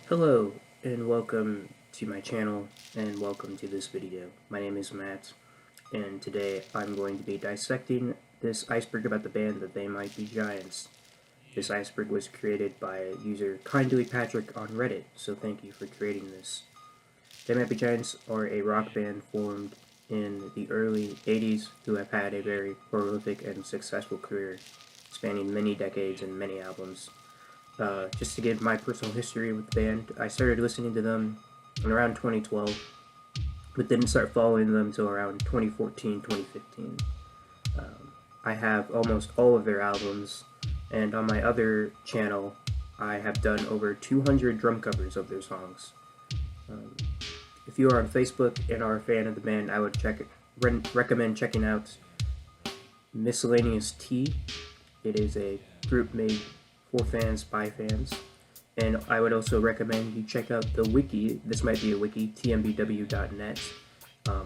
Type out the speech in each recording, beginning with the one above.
Hello and welcome to my channel and welcome to this video. My name is Matt and today I'm going to be dissecting this iceberg about the band that They Might Be Giants. This iceberg was created by user Kindly Patrick on Reddit, so thank you for creating this. They Might Be Giants are a rock band formed in the early 80s who have had a very prolific and successful career spanning many decades and many albums. Just to give my personal history with the band, I started listening to them in around 2012, but didn't start following them until around 2014, 2015. I have almost all of their albums, and on my other channel, I have done over 200 drum covers of their songs. If you are on Facebook and are a fan of the band, I would recommend checking out Miscellaneous T. It is a group made for fans by fans, and I would also recommend you check out the wiki. This might be a wiki, tmbw.net.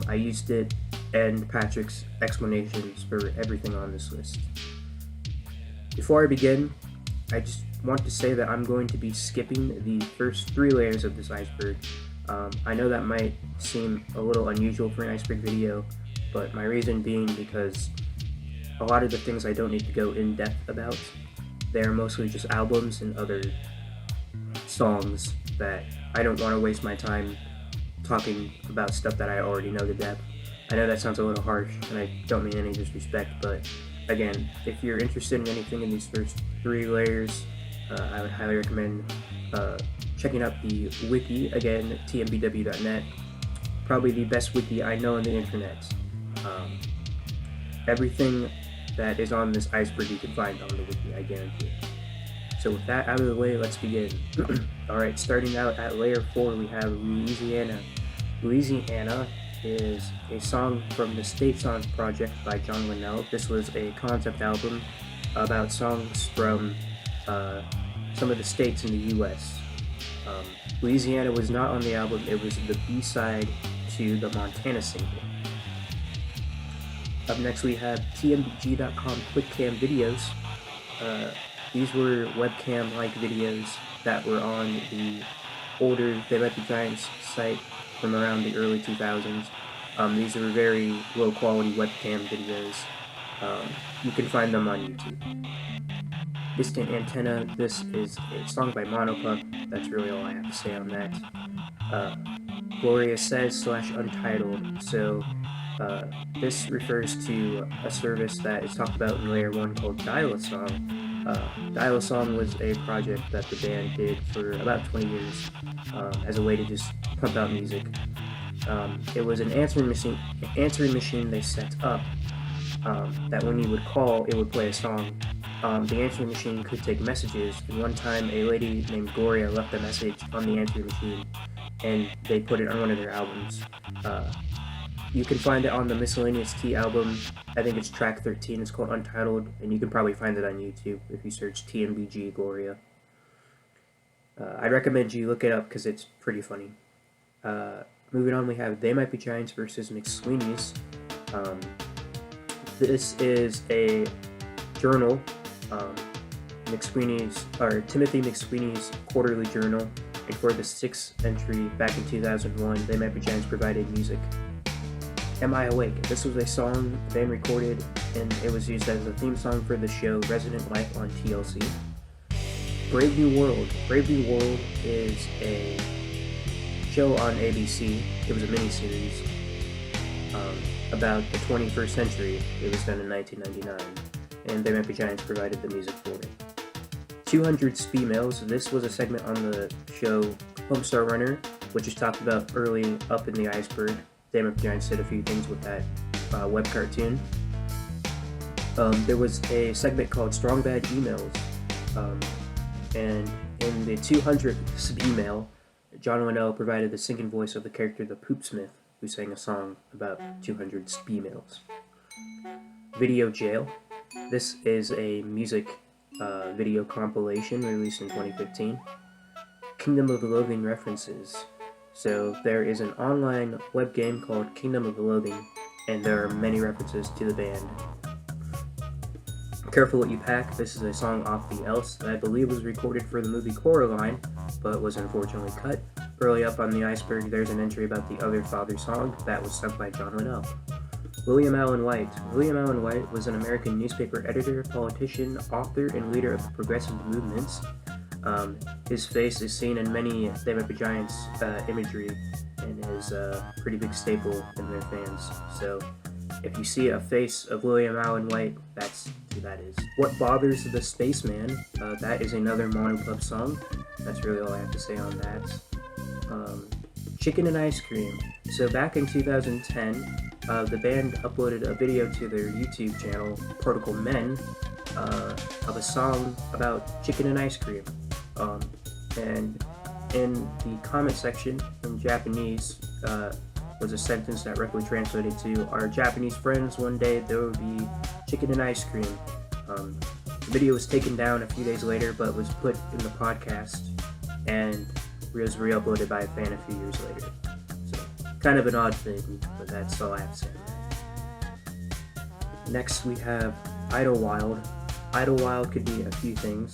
I used it and Patrick's explanations for everything on this list. Before I begin, I just want to say that I'm going to be skipping the first 3 layers of this iceberg. I know that might seem a little unusual for an iceberg video, but my reason being because a lot of the things I don't need to go in depth about. They're mostly just albums and other songs that I don't want to waste my time talking about stuff that I already know to death. I know that sounds a little harsh, and I don't mean any disrespect, but again, if you're interested in anything in these first 3 layers, I would highly recommend checking out the wiki, again, tmbw.net. Probably the best wiki I know on the internet. Everything that is on this iceberg you can find on the wiki, I guarantee it. So with that out of the way, let's begin. Alright, starting out at layer 4, we have Louisiana. Louisiana is a song from the State Songs project by John Linnell. This was a concept album about songs from some of the states in the US. Louisiana was not on the album, it was the B-side to the Montana single. Up next we have tmbg.com QuickCam videos. These were webcam-like videos that were on the older They Might Be Giants site from around the early 2000s. These are very low-quality webcam videos. You can find them on YouTube. Distant Antenna, this is a song by Monopup. That's really all I have to say on that. Gloria Says / Untitled. So this refers to a service that is talked about in layer 1 called Dial-A-Song. Dial-A-Song was a project that the band did for about 20 years as a way to just pump out music. It was an answering machine they set up that when you would call, it would play a song. The answering machine could take messages, and one time a lady named Gloria left a message on the answering machine, and they put it on one of their albums. You can find it on the Miscellaneous T album. I think it's track 13. It's called Untitled, and you can probably find it on YouTube if you search TMBG Gloria. I'd recommend you look it up because it's pretty funny. Moving on, we have They Might Be Giants versus McSweeney's. This is a journal, Timothy McSweeney's quarterly journal, and for the 6th entry back in 2001, They Might Be Giants provided music. Am I Awake? This was a song the band recorded, and it was used as the theme song for the show Resident Life on TLC. Brave New World. Brave New World is a show on ABC. It was a miniseries about the 21st century. It was done in 1999, and They Might Be Giants provided the music for it. 200 Females. This was a segment on the show Homestar Runner, which is talked about early up in the iceberg. They Might Be Giants did a few things with that web cartoon. There was a segment called Strong Bad Emails, and in the 200th email, John Linnell provided the singing voice of the character the Poopsmith, who sang a song about 200 females. Video Jail. This is a music video compilation released in 2015. Kingdom of Loathing references. So there is an online web game called Kingdom of Loathing, and there are many references to the band. Careful What You Pack. This is a song off the Else that I believe was recorded for the movie Coraline, but was unfortunately cut. Early up on the Iceberg, there's an entry about the Other Father song that was sung by John Linnell. William Allen White. William Allen White was an American newspaper editor, politician, author, and leader of the progressive movements. His face is seen in many They Might Be Giants imagery and is a pretty big staple in their fans. So if you see a face of William Allen White, that's who that is. What Bothers the Spaceman? That is another Mono Club song. That's really all I have to say on that. Chicken and Ice Cream. So back in 2010, the band uploaded a video to their YouTube channel, Protocol Men, of a song about chicken and ice cream. And in the comment section in Japanese was a sentence that roughly translated to, "Our Japanese friends, one day there will be chicken and ice cream." The video was taken down a few days later, but was put in the podcast and was re-uploaded by a fan a few years later. So, kind of an odd thing, but that's all I have to say on that. Next we have Idlewild. Idlewild could be a few things.